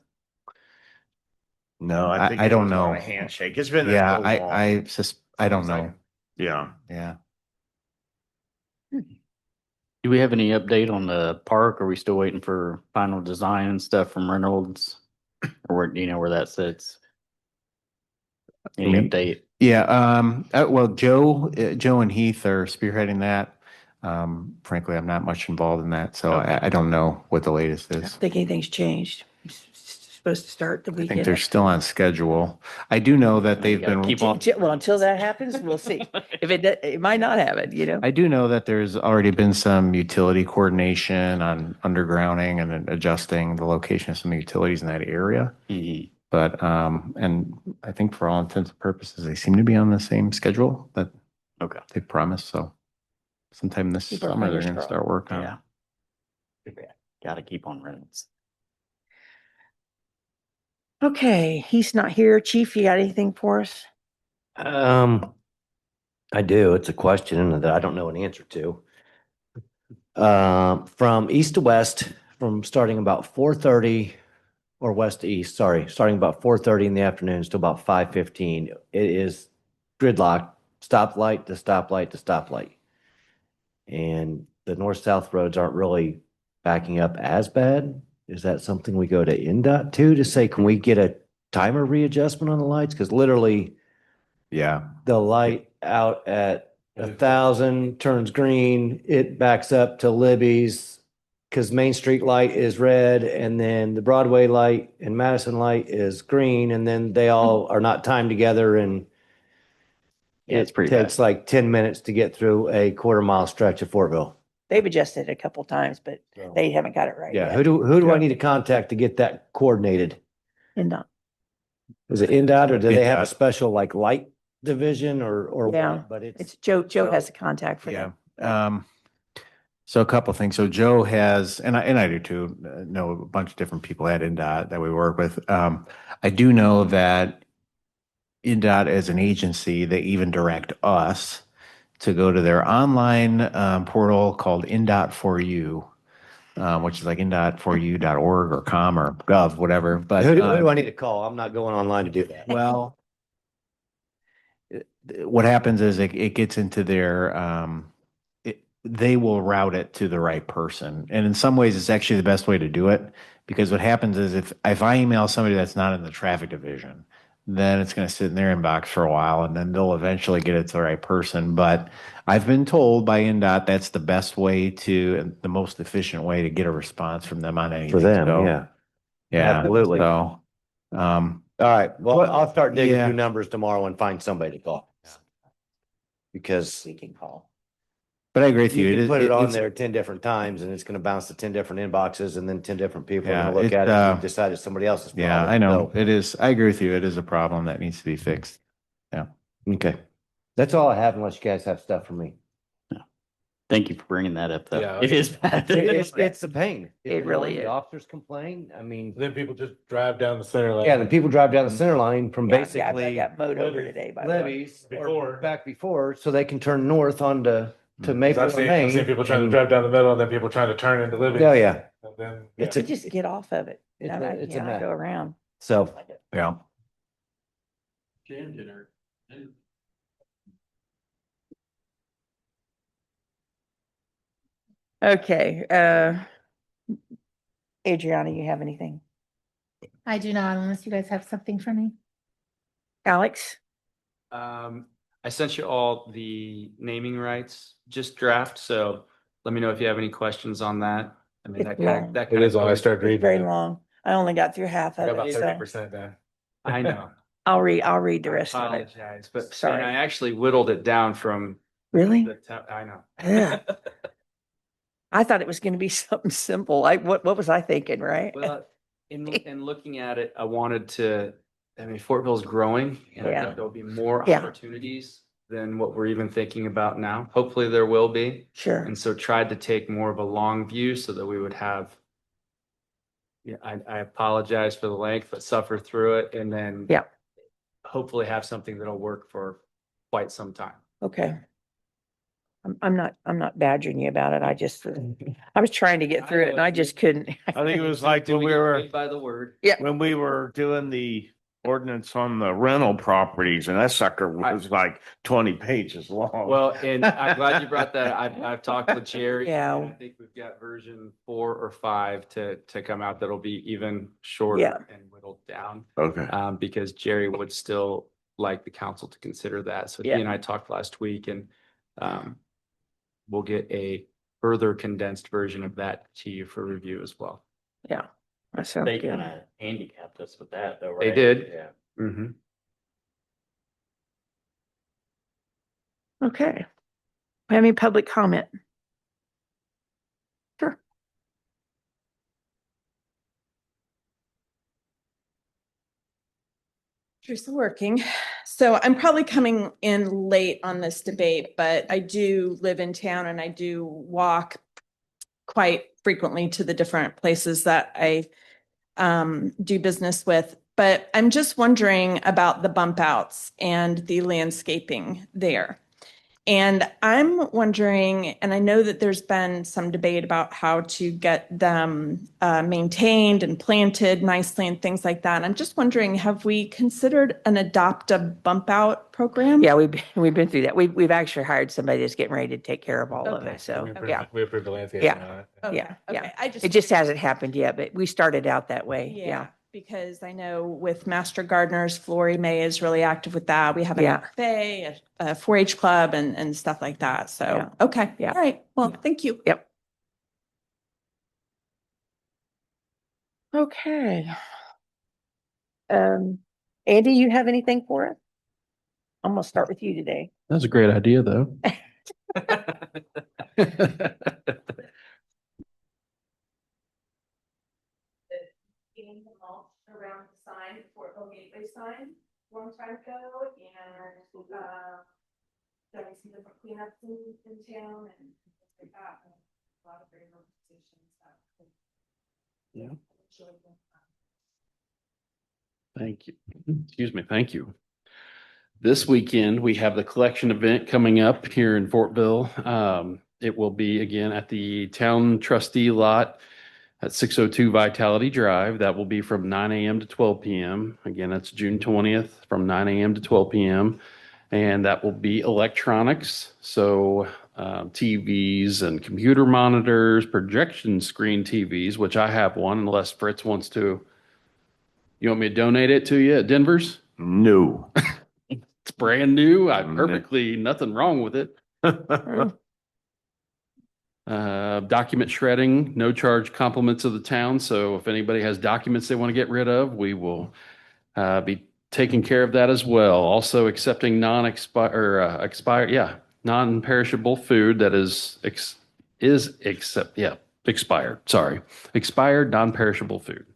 S9: No, I think
S6: I
S9: it
S6: don't
S9: was on
S6: know.
S9: a handshake. It's been
S6: Yeah,
S9: so long.
S6: I don't know.
S9: Yeah.
S6: Yeah.
S7: Do we have any update on the park? Are we still waiting for final design and stuff from Reynolds? Or where, do you know where that sits? Any
S6: Me?
S7: update?
S6: Yeah. Well, Joe and Heath are spearheading that. Frankly, I'm not much involved in that, so
S9: Okay.
S6: I don't know what the latest
S1: I don't
S6: is.
S1: think anything's changed. It's supposed to start the
S6: I think
S1: weekend.
S6: they're still on schedule. I do know that they've
S7: gotta
S6: been.
S7: keep on-
S1: Well, until that happens, we'll see. If it might not happen.
S6: I do know that there's already been some utility coordination on undergrounding and adjusting the location of some utilities in that area.
S7: Mhm.
S6: But, and I think for all intents and purposes, they seem to be on the same schedule that
S7: Okay.
S6: they promised. So sometime this
S1: Keep our
S6: summer, they're
S1: fingers
S6: going to
S1: crossed.
S6: start working on it.
S7: Yeah. Gotta keep on Reynolds.
S1: Okay, he's not here. Chief, you got anything for us?
S5: I do. It's a question that I don't know an answer to. From east to west, from starting about 4:30 or west to east, sorry, starting about 4:30 in the afternoons to about 5:15, it is gridlock, stoplight to stoplight to stoplight. And the north-south roads aren't really backing up as bad. Is that something we go to NDOT to say, can we get a timer readjustment on the lights? Because literally
S6: Yeah.
S5: the light out at 1,000 turns green, it backs up to Libby's because Main Street light is red, and then the Broadway light and Madison light is green, and then they all are not timed together, and
S7: Yeah, it's
S5: it
S7: pretty
S5: takes
S7: bad.
S5: like 10 minutes to get through a quarter-mile stretch of Fortville.
S1: They've adjusted it a couple times, but they haven't got it right
S5: Yeah,
S1: yet.
S5: who do I need to contact to get that coordinated?
S1: And not.
S5: Is it NDOT, or do they have a
S6: NDOT.
S5: special like light division or
S1: Yeah,
S5: what? But
S1: It's Joe has a contact for
S6: Yeah.
S1: them.
S6: So a couple of things. So Joe has, and I do too, know a bunch of different people at NDOT that we work with. I do know that NDOT as an agency, they even direct us to go to their online portal called indot4u, which is like indot4u.org or com or gov, whatever. But
S5: Who do I need to call? I'm not going online to do that.
S6: well, what happens is it gets into their they will route it to the right person. And in some ways, it's actually the best way to do it, because what happens is if I email somebody that's not in the traffic division, then it's going to sit in their inbox for a while, and then they'll eventually get it to the right person. But I've been told by NDOT that's the best way to, and the most efficient way to get a response from them on anything.
S5: For them,
S6: So,
S5: yeah.
S6: yeah,
S5: Absolutely.
S6: So,
S5: All right. Well, I'll start digging
S6: yeah.
S5: through numbers tomorrow and find somebody to call. Because
S1: We can call.
S6: But I agree with you.
S5: you can put it on
S6: it's-
S5: there 10 different times and it's going to bounce to 10 different inboxes, and then 10 different people are
S6: Yeah,
S5: going to look
S6: it,
S5: at it and decide it's somebody else's problem.
S6: Yeah, I know.
S5: So,
S6: It is. I agree with you. It is a problem that needs to be fixed.
S5: okay. That's all I have, unless you guys have stuff for me.
S7: Thank you for bringing that up, though.
S4: Yeah,
S7: It is bad.
S5: It's a pain.
S1: It really
S5: The
S1: is.
S5: officers complain. I mean,
S4: Then people just drive down the center line.
S5: yeah, the people drive down the center line from
S1: I
S5: basically
S1: got mowed over today by one.
S5: levees or
S4: Before.
S5: back before, so they can turn north onto to
S4: 'Cause
S5: Maple
S4: I've
S5: and
S4: seen
S5: Main.
S4: people trying to
S5: and-
S4: drive down the middle and then people trying to turn into living.
S5: Oh, yeah.
S4: And then,
S5: It's
S1: To just get off of it.
S5: It's
S1: And
S5: a-
S1: I,
S5: it's
S1: you
S5: a
S1: know, I
S5: mess.
S1: go around.
S5: So,
S6: Yeah.
S1: Okay, Adriana, you have anything?
S3: I do not, unless you guys have something for me.
S1: Alex?
S10: I sent you all the naming rights, just draft, so let me know if you have any questions on that. I mean,
S1: It's long.
S10: that
S4: it
S10: kind of
S4: is long. I started
S1: It's
S4: reading.
S1: very
S4: it.
S1: long. I only got through half
S4: I
S1: of
S4: got about
S1: it, so
S4: 30% done.
S10: I know.
S1: I'll read the rest of it.
S10: Apologize, but
S1: Sorry.
S10: and I actually whittled it down from
S1: Really?
S10: I know.
S1: Yeah. I thought it was gonna be something simple. Like, what was I thinking, right?
S10: Well, in looking at it, I wanted to, I mean, Fortville's growing and I
S1: Yeah.
S10: think there'll be more
S1: Yeah.
S10: opportunities than what we're even thinking about now. Hopefully there will be.
S1: Sure.
S10: And so tried to take more of a long view so that we would have, yeah, I apologize for the length, but suffer through it and then
S1: Yeah.
S10: hopefully have something that'll work for quite some time.
S1: Okay. I'm not badgering you about it. I was trying to get through it and I just couldn't.
S9: I think it was like when we
S10: get
S9: were,
S10: paid by the word.
S9: when we were doing the ordinance on the rental properties, and that sucker was like 20 pages long.
S10: Well, and I'm glad you brought that. I've talked with Jerry.
S1: Yeah.
S10: and I think we've got version 4 or 5 to come out that'll be even
S1: Yeah.
S10: shorter and whittled down.
S9: Okay.
S10: Because Jerry would still like the council to consider that. So he
S1: Yeah.
S10: and I talked last week and we'll get a further condensed version of that to you for review as well.
S1: Yeah. That sounds
S7: They
S1: good.
S7: kind of handicapped us with that, though, right?
S10: They did.
S7: Yeah.
S10: Mm-hmm.
S1: Okay. Have any public comment? Sure.
S8: Teresa working. So I'm probably coming in late on this debate, but I do live in town and I do walk quite frequently to the different places that I do business with. But I'm just wondering about the bump outs and the landscaping there. And I'm wondering, and I know that there's been some debate about how to get them maintained and planted nicely and things like that. I'm just wondering, have we considered an adopt a bump out program?
S1: Yeah, we've been through that. We've actually hired somebody that's getting ready to take care of all of
S8: Okay.
S1: it. So,
S4: We approved-
S1: yeah,
S4: We approved the landscape.
S1: Yeah.
S8: Okay,
S1: yeah, yeah.
S8: okay. I just.
S1: It just hasn't happened yet, but we started out that way. Yeah.
S8: Because I know with Master Gardeners, Flora May is really active with that. We have an
S1: Yeah.
S8: FFA, a 4-H club and stuff like that. So,
S1: Yeah.
S8: okay.
S1: Yeah.
S8: All right. Well, thank you.
S1: Yep. Okay. Andy, you have anything for us? I'm gonna start with you today.
S2: That's a great idea, though.
S8: Getting the mulch around the sign, Fortville Gateway sign, one time ago, and done some different cleanups in town and things like that. And a lot of great organizations.
S2: Yeah. Thank you. Excuse me. Thank you.
S10: This weekend, we have the collection event coming up here in Fortville. It will be again at the town trustee lot at 602 Vitality Drive. That will be from 9 a.m. to 12 p.m. Again, that's June 20th from 9 a.m. to 12 p.m. And that will be electronics. So TVs and computer monitors, projection screen TVs, which I have one unless Fritz wants to. You want me to donate it to you at Denver's?
S9: No.
S10: It's brand new. I
S9: Mm.
S10: perfectly, nothing wrong with it. Document shredding, no charge compliments of the town. So if anybody has documents they want to get rid of, we will be taking care of that as well. Also accepting non-perishable food that expired. Sorry, expired non-perishable food.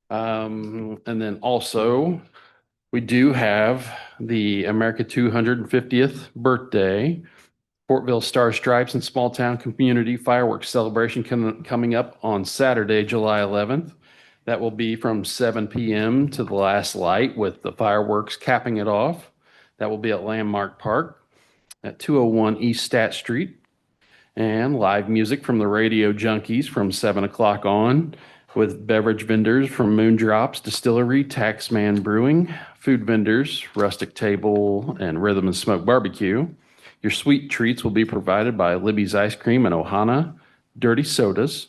S10: And then also we do have the America 250th birthday, Fortville Star Stripes and Small Town Community Fireworks Celebration coming up on Saturday, July 11th. That will be from 7 p.m. to the last light with the fireworks capping it off. That will be at Landmark Park at 201 East Stat Street. And live music from the Radio Junkies from 7 o'clock on, with beverage vendors from Moondrops Distillery, Taxman Brewing, food vendors, Rustic Table, and Rhythm and Smoke Barbecue. Your sweet treats will be provided by Libby's Ice Cream and Ohana Dirty Sodas.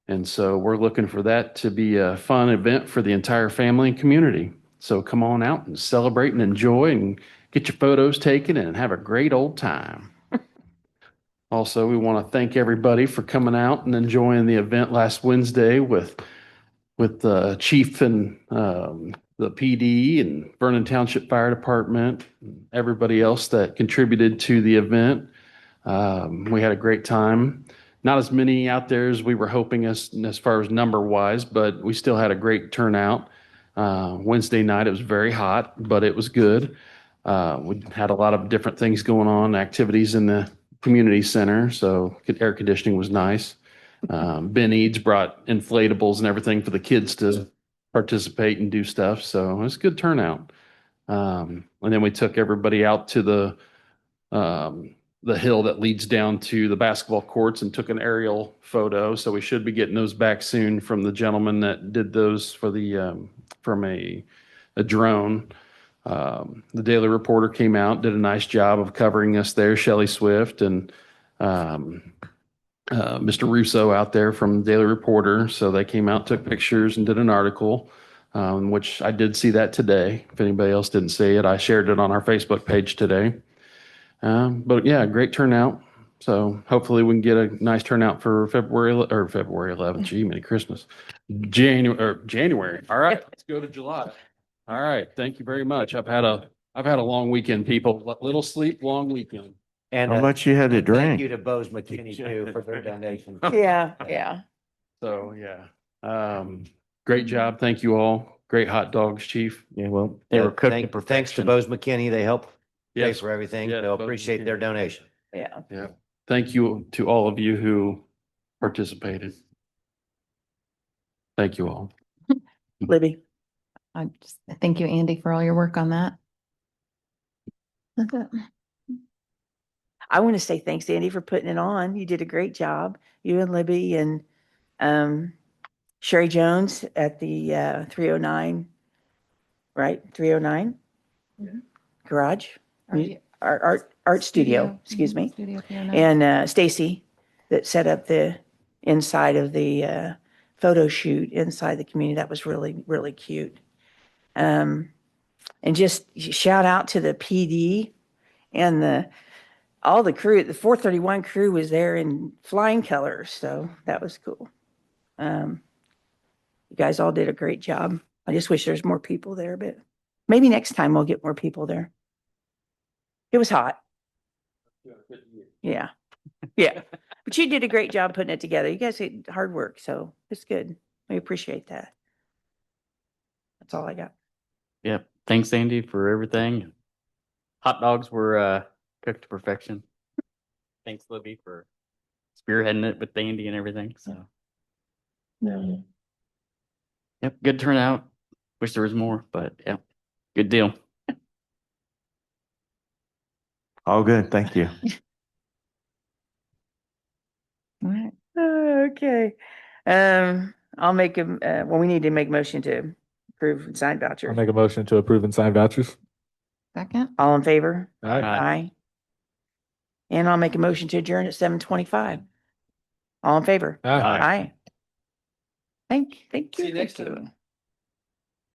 S10: And so we're looking for that to be a fun event for the entire family and community. So come on out and celebrate and enjoy and get your photos taken and have a great old time. Also, we want to thank everybody for coming out and enjoying the event last Wednesday with the chief and the PD and Vernon Township Fire Department, and everybody else that contributed to the event. We had a great time. Not as many out there as we were hoping as far as number wise, but we still had a great turnout. Wednesday night, it was very hot, but it was good. We had a lot of different things going on, activities in the community center, so air conditioning was nice. Ben Eads brought inflatables and everything for the kids to participate and do stuff, so it was a good turnout. And then we took everybody out to the hill that leads down to the basketball courts and took an aerial photo. So we should be getting those back soon from the gentleman that did those for the from a drone. The Daily Reporter came out, did a nice job of covering us there, Shelley Swift and Mr. Russo out there from Daily Reporter. So they came out, took pictures, and did an article, which I did see that today. If anybody else didn't see it, I shared it on our Facebook page today. But yeah, great turnout. So hopefully we can get a nice turnout for February 11th. Gee, Merry Christmas. January. All right, let's go to July. All right, thank you very much. I've had a long weekend, people. Little sleep, long weekend.
S5: And
S9: How much you had to
S5: thank
S9: drink?
S5: you to Bose McKinney too for their donation.
S1: Yeah.
S10: So yeah, great job. Thank you all. Great hot dogs, Chief.
S5: Yeah, well,
S7: They were cooked to
S5: thanks to
S7: perfection.
S5: Bose McKinney. They help pay
S10: Yes.
S5: for everything.
S10: Yes,
S5: They'll
S10: Bose
S5: appreciate their
S10: McKinney.
S5: donation.
S1: Yeah.
S10: Yeah. Thank you to all of you who participated. Thank you all.
S1: Libby.
S3: Thank you, Andy, for all your work on that. That's it.
S1: I want to say thanks, Andy, for putting it on. You did a great job. You and Libby and Sherry Jones at the 309, right? 309 garage, art studio, excuse me.
S3: Studio 309.
S1: And Stacy that set up the inside of the photo shoot inside the community. That was really, really cute. And just shout out to the PD and all the crew. The 431 crew was there in flying colors, so that was cool. You guys all did a great job. I just wish there's more people there, but maybe next time we'll get more people there. It was hot. Yeah. Yeah. But you did a great job putting it together. You guys did hard work, so it's good. We appreciate that. That's all I got.
S7: Yep. Thanks, Andy, for everything. Hot dogs were cooked to perfection. Thanks, Libby, for spearheading it with Andy and everything. So, yep, good turnout. Wish there was more, but yeah, good deal.
S9: All good. Thank you.
S3: All right.
S1: Okay. I'll make a, well, we need to make a motion to approve and sign
S4: I'll
S1: vouchers.
S4: make a motion to approve and sign vouchers.
S3: Second.
S1: All in favor?
S4: Aye.
S1: Aye. And I'll make a motion to adjourn at 7:25. All in favor?
S4: Aye.
S1: Aye. Thank you.
S10: See you next
S1: thank you.
S10: time.